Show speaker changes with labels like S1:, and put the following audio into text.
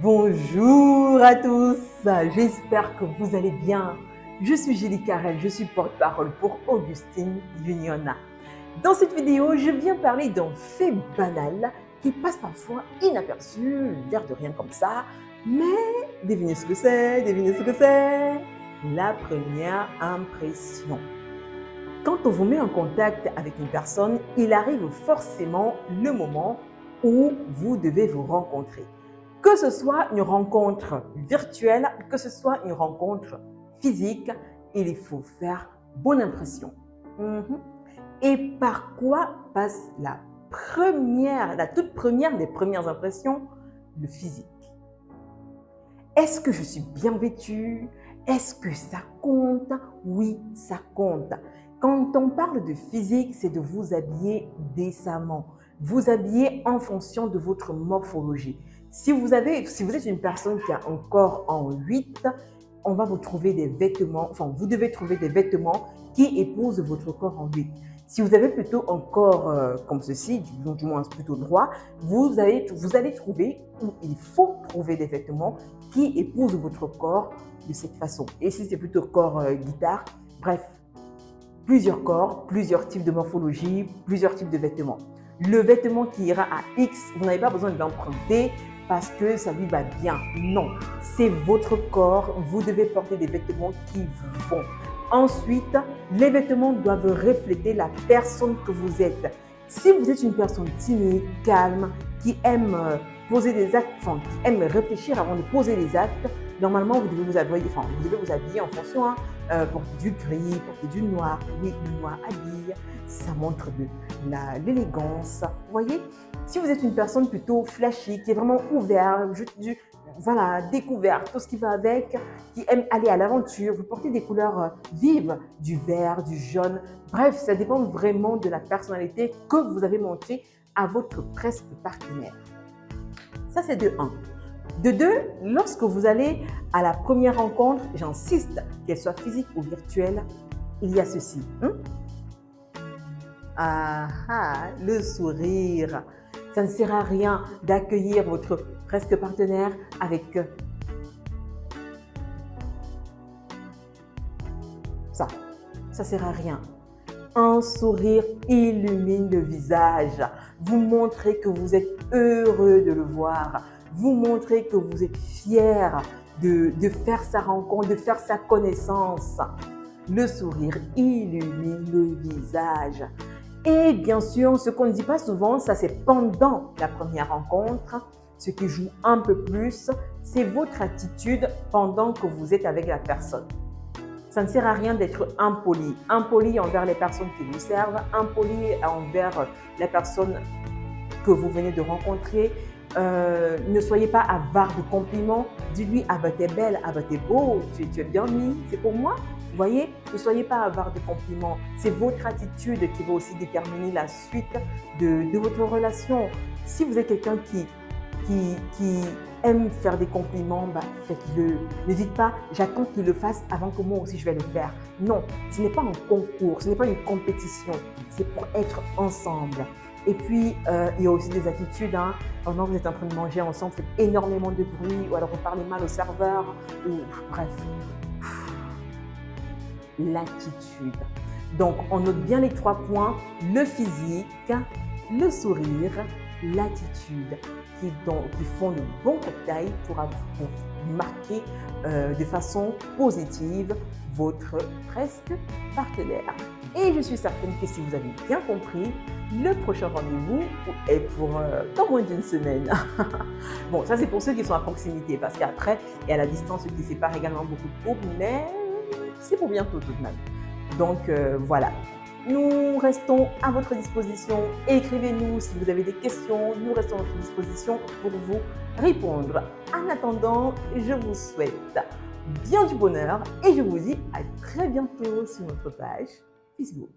S1: Bonjour à tous, j'espère que vous allez bien. Je suis Julie Carrel, je suis porte-parole pour Augustine Union. Dans cette vidéo, je viens parler d'un fait banal qui passe parfois inaperçu, l'air de rien comme ça, mais devinez ce que c'est, la première impression. Quand on vous met en contact avec une personne, il arrive forcément le moment où vous devez vous rencontrer. Que ce soit une rencontre virtuelle, que ce soit une rencontre physique, il faut faire bonne impression. Et par quoi passe la toute première des premières impressions? Le physique. Est-ce que je suis bien vêtue? Est-ce que ça compte? Oui, ça compte. Quand on parle de physique, c'est de vous habiller décemment, vous habiller en fonction de votre morphologie. Si vous êtes une personne qui a un corps en 8, on va vous trouver des vêtements, vous devez trouver des vêtements qui épousent votre corps en 8. Si vous avez plutôt un corps comme ceci, du moins plutôt droit, vous allez trouver, ou il faut trouver des vêtements qui épousent votre corps de cette façon. Et si c'est plutôt corps guitare, bref, plusieurs corps, plusieurs types de morphologie, plusieurs types de vêtements. Le vêtement qui ira à X, vous n'avez pas besoin de l'emprunter parce que ça lui va bien. Non, c'est votre corps. Vous devez porter des vêtements qui vous vont. Ensuite, les vêtements doivent refléter la personne que vous êtes. Si vous êtes une personne timide, calme, qui aime poser des actes, qui aime réfléchir avant de poser les actes, normalement, vous devez vous habiller en fonction, porter du gris, porter du noir. Oui, le noir habille, ça montre de l'élégance. Vous voyez, si vous êtes une personne plutôt flashy, qui est vraiment ouverte, découverte, tout ce qui va avec, qui aime aller à l'aventure, vous portez des couleurs vives, du vert, du jaune. Bref, ça dépend vraiment de la personnalité que vous avez montrée à votre presque partenaire. Ça, c'est de 1. De 2, lorsque vous allez à la première rencontre, j'insiste, qu'elle soit physique ou virtuelle, il y a ceci. Le sourire. Ça ne sert à rien d'accueillir votre presque partenaire avec ça. Ça ne sert à rien. Un sourire illumine le visage. Vous montrez que vous êtes heureux de le voir. Vous montrez que vous êtes fier de faire sa rencontre, de faire sa connaissance. Le sourire illumine le visage. Et bien sûr, ce qu'on ne dit pas souvent, ça c'est pendant la première rencontre. Ce qui joue un peu plus, c'est votre attitude pendant que vous êtes avec la personne. Ça ne sert à rien d'être impoli. Impoli envers les personnes qui vous servent, impoli envers la personne que vous venez de rencontrer. Ne soyez pas avare de compliments. Dites-lui, ah bah t'es belle, ah bah t'es beau, tu es bien mis, c'est pour moi. Vous voyez, ne soyez pas avare de compliments. C'est votre attitude qui va aussi déterminer la suite de votre relation. Si vous êtes quelqu'un qui aime faire des compliments, faites-le. Ne dites pas, j'attends qu'il le fasse avant que moi aussi je vais le faire. Non, ce n'est pas un concours, ce n'est pas une compétition. C'est pour être ensemble. Et puis, il y a aussi des attitudes. Pendant que vous êtes en train de manger ensemble, faites énormément de bruit ou alors vous parlez mal au serveur. Bref, l'attitude. Donc, on note bien les 3 points. Le physique, le sourire, l'attitude qui font le bon cocktail pour marquer de façon positive votre presque partenaire. Et je suis certaine que si vous avez bien compris, le prochain rendez-vous est pour pas moins d'une semaine. Bon, ça c'est pour ceux qui sont à proximité, parce qu'après, il y a la distance qui sépare également beaucoup de couples, mais c'est pour bientôt tout de même. Donc voilà. Nous restons à votre disposition. Écrivez-nous si vous avez des questions. Nous restons à votre disposition pour vous répondre. En attendant, je vous souhaite bien du bonheur et je vous dis à très bientôt sur notre page Facebook.